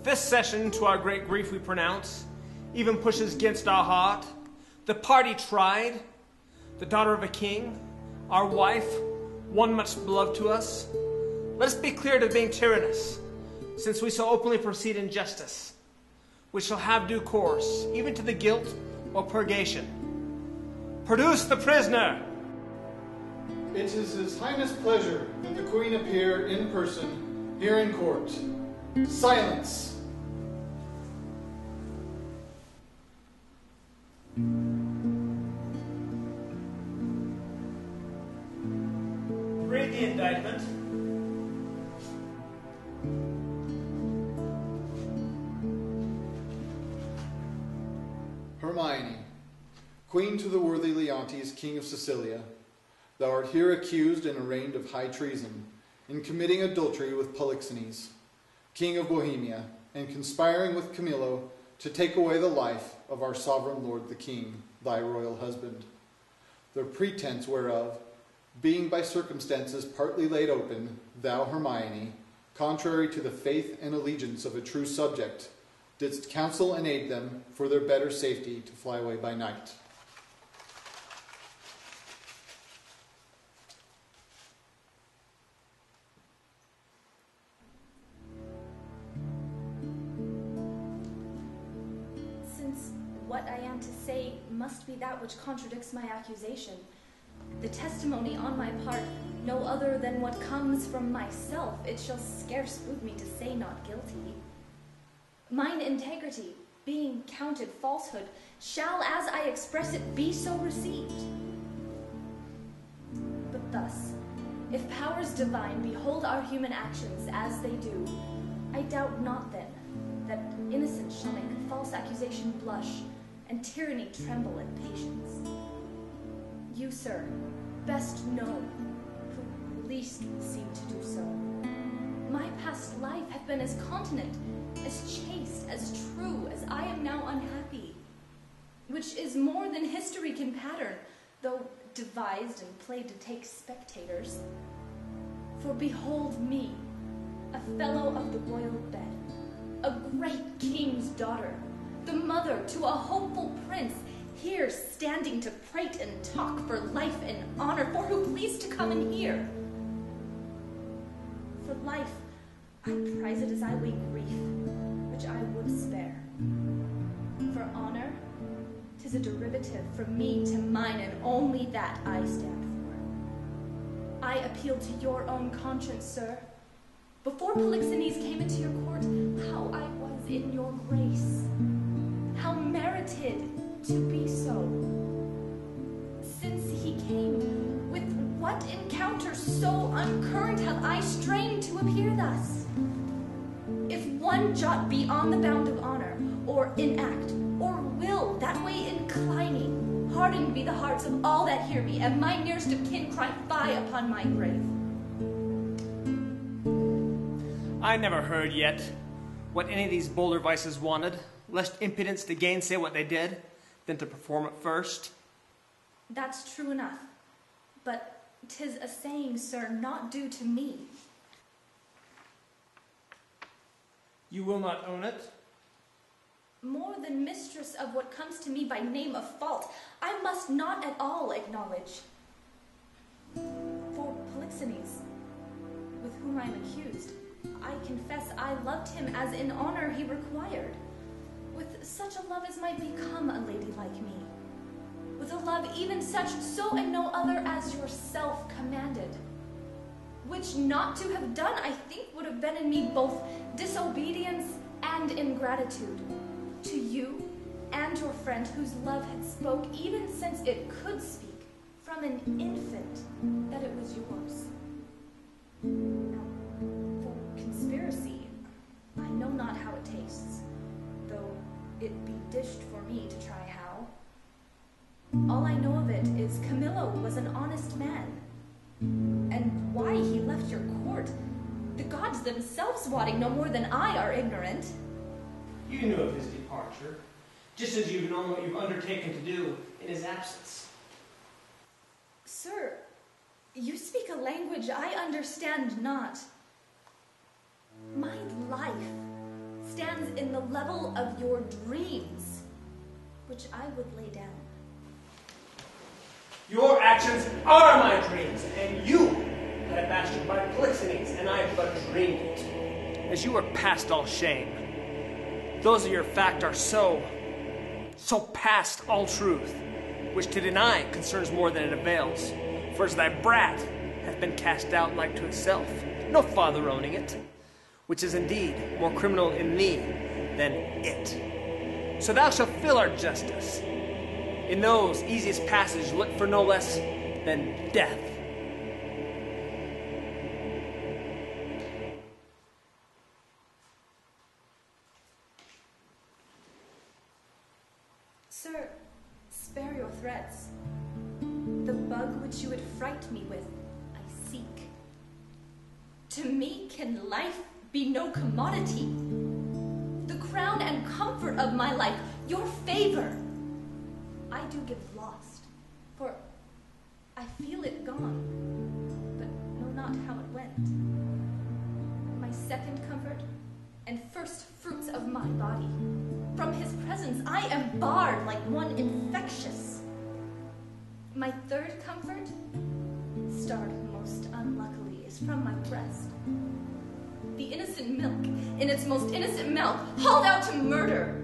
This session, to our great grief we pronounce, even pushes against our heart. The party tried, the daughter of a king, our wife, one much beloved to us. Let us be cleared of being tyrannous, since we so openly proceed in justice. We shall have due course, even to the guilt or purgation. Produce the prisoner! It is His Highness' pleasure that the Queen appear in person here in court. Silence! Read the indictment. Hermione, Queen to the worthy Leontes, King of Sicilia, thou art here accused and arraigned of high treason, in committing adultery with Polixenes, King of Bohemia, and conspiring with Camillo to take away the life of our sovereign lord the king, thy royal husband. The pretense whereof, being by circumstances partly laid open, thou, Hermione, contrary to the faith and allegiance of a true subject, didst counsel and aid them for their better safety to fly away by night. Since what I am to say must be that which contradicts my accusation, the testimony on my part no other than what comes from myself, it shall scarce boot me to say not guilty. Mine integrity, being counted falsehood, shall, as I express it, be so received. But thus, if powers divine behold our human actions as they do, I doubt not then that innocence shall make false accusation blush, and tyranny tremble in patience. You, sir, best known, who least seem to do so. My past life hath been as continent, as chaste, as true, as I am now unhappy, which is more than history can pattern, though devised and played to take spectators. For behold me, a fellow of the royal bed, a great king's daughter, the mother to a hopeful prince, here standing to prate and talk for life and honor, for who pleased to come and hear. For life, I prize it as I weigh grief, which I would spare. For honor, 'tis a derivative from me to mine, and only that I stand for. I appeal to your own conscience, sir. Before Polixenes came into your court, how I was in your grace, how merited to be so. Since he came, with what encounter so uncurrent have I strained to appear thus? If one jot be on the bound of honor, or in act, or will, that way inclining, hardened be the hearts of all that hear me, and my nearest of kin cry fie upon my grave. I never heard yet what any of these bolder vices wanted, lest impudence to gainsay what they did, than to perform it first. That's true enough, but 'tis a saying, sir, not due to me. You will not own it? More than mistress of what comes to me by name of fault, I must not at all acknowledge. For Polixenes, with whom I am accused, I confess I loved him as in honor he required, with such a love as might become a lady like me, with a love even such, so and no other as yourself commanded, which not to have done, I think, would have been in me both disobedience and ingratitude to you and your friend, whose love had spoke, even since it could speak, from an infant, that it was yours. Now, for conspiracy, I know not how it tastes, though it be dished for me to try how. All I know of it is Camillo was an honest man, and why he left your court, the gods themselves wotting no more than I are ignorant. You knew of his departure, just as you've known what you've undertaken to do in his absence. Sir, you speak a language I understand not. My life, stands in the level of your dreams, which I would lay down. Your actions are my dreams, and you had mastered my Polixenes, and I but dreamed it. As you are past all shame, those of your fact are so past all truth, which to deny concerns more than it avails. For as thy brat hath been cast out like to itself, no father owning it, which is indeed more criminal in thee than it. So thou shalt fill our justice. In those easiest passage look for no less than death. Sir, spare your threats. The bug which you would fright me with, I seek. To me can life be no commodity. The crown and comfort of my life, your favor, I do give lost, for I feel it gone, but know not how it went. My second comfort and first fruits of my body, from his presence I am barred like one infectious. My third comfort, starred most unluckily, is from my breast. The innocent milk, in its most innocent mouth, hauled out to murder.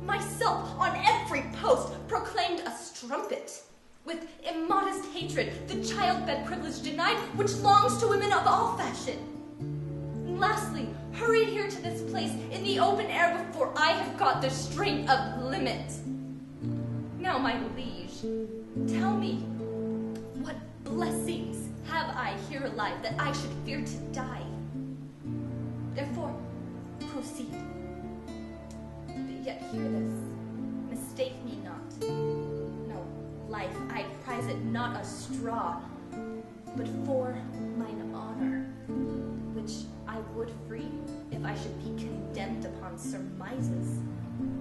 Myself, on every post, proclaimed a strumpet. With immodest hatred, the childbed privilege denied, which longs to women of all fashion. And lastly, hurried here to this place in the open air before I have got the strength of limit. Now, my liege, tell me, what blessings have I here alive that I should fear to die? Therefore, proceed. But yet hear this, mistake me not. No, life, I prize it not a straw, but for mine honor, which I would free if I should be condemned upon surmises.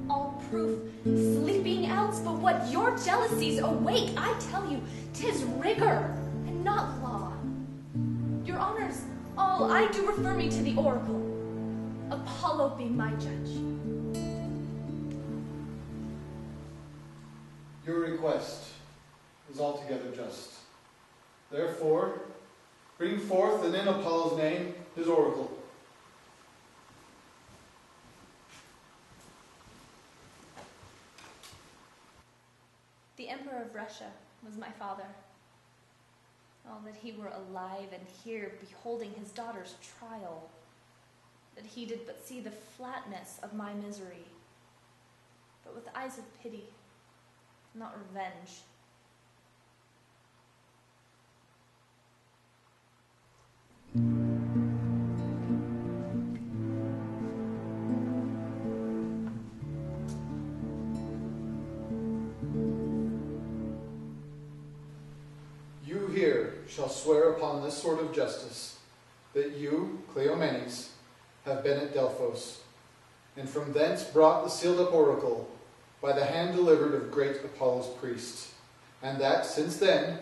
All proof sleeping else, but what your jealousies awake, I tell you, 'tis rigor and not law. Your honors, all I do refer me to the oracle. Apollo be my judge. Your request is altogether just. Therefore, bring forth and in Apollo's name his oracle. The Emperor of Russia was my father. Oh, that he were alive and here, beholding his daughter's trial, that he did but see the flatness of my misery, but with eyes of pity, not revenge. You here shall swear upon this sword of justice that you, Cleomenes, have been at Delphos, and from thence brought the sealed-up oracle by the hand delivered of great Apollo's priest, and that since then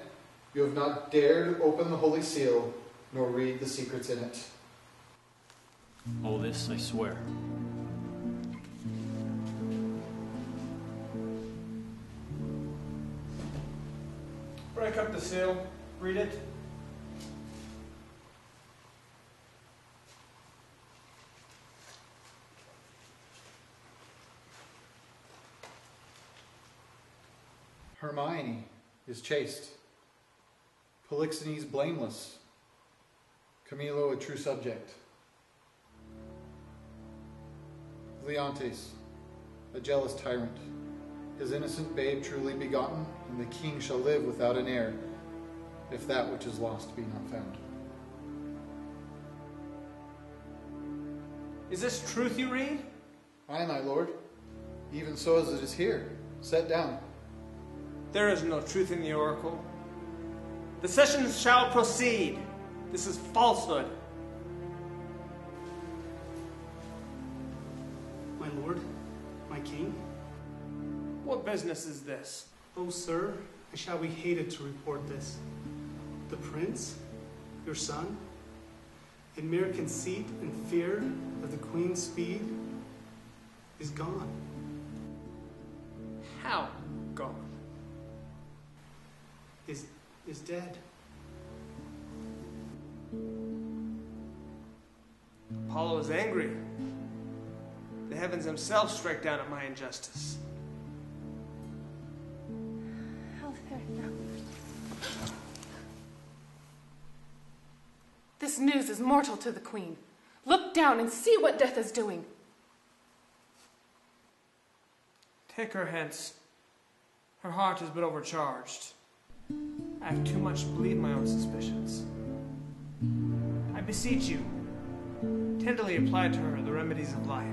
you have not dared open the holy seal nor read the secrets in it. All this I swear. Break up the seal. Read it. Hermione is chaste, Polixenes blameless, Camilo a true subject, Leontes a jealous tyrant, his innocent babe truly begotten, and the king shall live without an heir, if that which is lost be not found. Is this truth you read? Aye, my lord, even so as it is here. Set down. There is no truth in the oracle. The session shall proceed. This is falsehood. My lord, my king. What business is this? Oh, sir, I shall be hated to report this. The prince, your son, in mere conceit and fear of the queen's speed, is gone. How gone? Is dead. Apollo is angry. The heavens themselves strike down at my injustice. This news is mortal to the queen. Look down and see what death is doing. Take her hence. Her heart is but overcharged. I have too much to believe my own suspicions. I beseech you, tenderly apply to her the remedies of life.